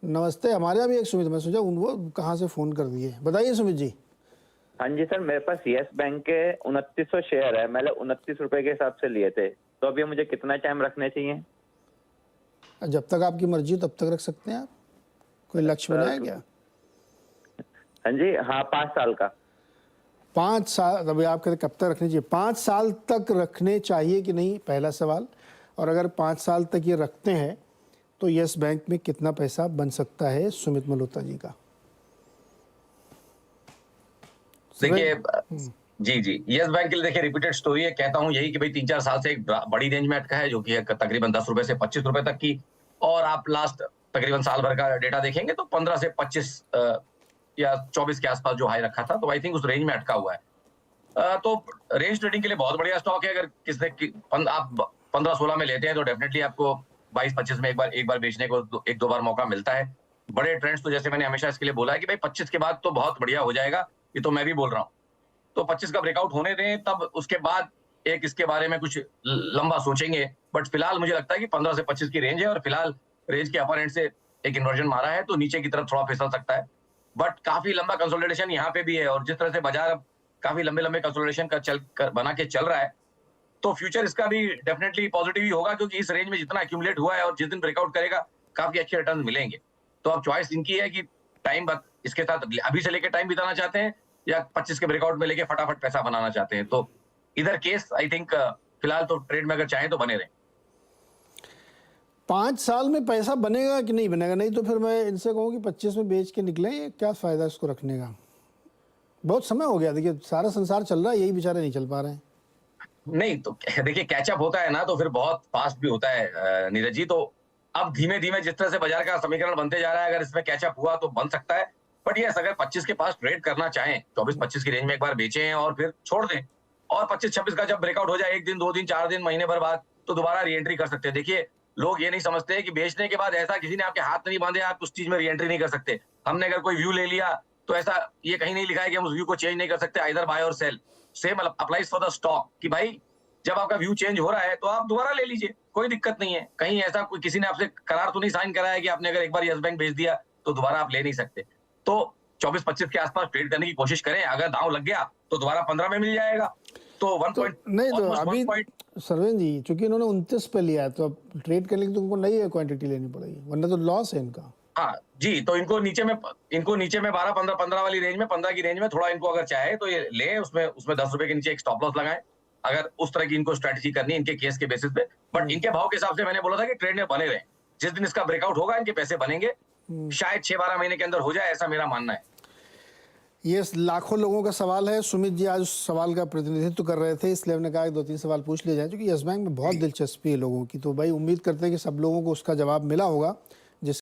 नमस्ते। हमारे यहाँ भी एक सुमित, मैं सोचा उन वो कहाँ से फ़ोन कर दिए। बताइए सुमित जी। हाँ जी सर, मेरे पास यस बैंक के 2900 शेयर है। मैंने 29 रुपए के हिसाब से लिए थे, तो अब ये मुझे कितना टाइम रखने चाहिए? जब तक आपकी मर्ज़ी हो तब तक रख सकते हैं आप। कोई लक्ष्य सर बनाया क्या? हाँ जी, हाँ 5 साल का। 5 साल, अभी आप कहते कब तक रखने चाहिए? 5 साल तक रखने चाहिए कि नहीं, पहला सवाल। और अगर 5 साल तक ये रखते हैं तो यस बैंक में कितना पैसा बन सकता है सुमित मल्होत्रा जी का? देखिए जी जी, यस बैंक के लिए देखिए रिपीटेड स्टोरी है। कहता हूं यही कि भाई 3-4 साल से एक बड़ी रेंज में अटका है, जो कि है तकरीबन 10 रुपए से 25 रुपए तक की। और आप लास्ट तकरीबन साल भर का डेटा देखेंगे तो 15 से 25 या 24 के आसपास जो हाई रखा था, तो आई थिंक उस रेंज में अटका हुआ है। तो रेंज ट्रेडिंग के लिए बहुत बढ़िया स्टॉक है। अगर आप 15-16 में लेते हैं तो डेफिनेटली आपको 22-25 में एक बार बेचने को एक दो बार मौका मिलता है। बड़े ट्रेंड्स तो जैसे मैंने हमेशा इसके लिए बोला है कि भाई 25 के बाद तो बहुत बढ़िया हो जाएगा, ये तो मैं भी बोल रहा हूँ। तो 25 का ब्रेकआउट होने दें, तब उसके बाद एक इसके बारे में कुछ लंबा सोचेंगे। बट फिलहाल मुझे लगता है कि 15 से 25 की रेंज है, और फिलहाल रेंज के अपर एंड से एक इन्वर्जन मारा है, तो नीचे की तरफ थोड़ा फिसल सकता है। बट काफी लंबा कंसोलिडेशन यहाँ पे भी है, और जिस तरह से बाजार अब काफी लंबे कंसोलिडेशन का बना के चल रहा है, तो फ्यूचर इसका भी डेफिनेटली पॉजिटिव ही होगा, क्योंकि इस रेंज में जितना एक्यूमुलेट हुआ है और जिस दिन ब्रेकआउट करेगा काफी अच्छे रिटर्न मिलेंगे। तो अब चॉइस इनकी है कि टाइम इसके साथ अभी से लेके टाइम बिताना चाहते हैं, या 25 के ब्रेकआउट में लेके फटाफट पैसा बनाना चाहते हैं। तो इधर केस आई थिंक फिलहाल तो ट्रेड में अगर चाहें तो बने रहें। 5 साल में पैसा बनेगा कि नहीं बनेगा? नहीं तो फिर मैं इनसे कहूँ कि 25 में बेच के निकलें, ये क्या फ़ायदा इसको रखने का? बहुत समय हो गया, देखिए सारा संसार चल रहा है, यही बेचारे नहीं चल पा रहे हैं। नहीं तो देखिए, कैचअप होता है ना तो फिर बहुत फास्ट भी होता है नीरज जी। तो अब धीमे धीमे जिस तरह से बाजार का समीकरण बनते जा रहा है, अगर इसमें कैचअप हुआ तो बन सकता है। बट यस, अगर 25 के पास ट्रेड करना चाहें, 24-25 की रेंज में एक बार बेचें और फिर छोड़ दें, और 25-26 का जब ब्रेकआउट हो जाए, 1 दिन 2 दिन 4 दिन महीने भर बाद, तो दोबारा री एंट्री कर सकते हैं। देखिए, लोग ये नहीं समझते कि बेचने के बाद ऐसा किसी ने आपके हाथ नहीं बांधे, आप उस चीज में री एंट्री नहीं कर सकते। हमने अगर कोई व्यू ले लिया तो ऐसा ये कहीं नहीं लिखा है कि हम उस व्यू को चेंज नहीं कर सकते, आइदर बाय और sell. Same applies for the stock कि भाई जब आपका व्यू चेंज हो रहा है तो आप दोबारा ले लीजिए, कोई दिक्कत नहीं है। कहीं ऐसा कोई किसी ने आपसे करार तो नहीं साइन कराया है कि आपने अगर एक बार यस बैंक बेच दिया तो दोबारा आप ले नहीं सकते। तो 24-25 के आसपास ट्रेड करने की कोशिश करें। अगर दांव लग गया तो दोबारा 15 में मिल जाएगा। तो 1 तो पॉइंट नहीं तो ऑलमोस्ट अभी 1 पॉइंट। सरवेन जी, चूंकि इन्होंने 29 पे लिया है तो अब ट्रेड करने के लिए तो उनको नई क्वांटिटी लेनी पड़ेगी, वरना तो लॉस है इनका। हाँ जी, तो इनको नीचे में 12-15 वाली रेंज में, 15 की रेंज में थोड़ा इनको अगर चाहे तो ये ले, उसमें 10 रुपए के नीचे एक स्टॉप लॉस लगाएं, अगर उस तरह की इनको स्ट्रेटजी करनी है इनके केस के बेसिस पे। बट इनके भाव के हिसाब से मैंने बोला था कि ट्रेड में बने रहे। जिस दिन इसका ब्रेकआउट होगा इनके पैसे बनेंगे, शायद 6-12 महीने के अंदर हो जाए, ऐसा मेरा मानना है। ये लाखों लोगों का सवाल है। सुमित जी आज उस सवाल का प्रतिनिधित्व कर रहे थे, इसलिए हमने कहा कि 2-3 सवाल पूछ लिए जाए, क्योंकि यस बैंक में बहुत दिलचस्पी है लोगों की। तो भाई उम्मीद करते हैं कि सब लोगों को उसका जवाब मिला होगा।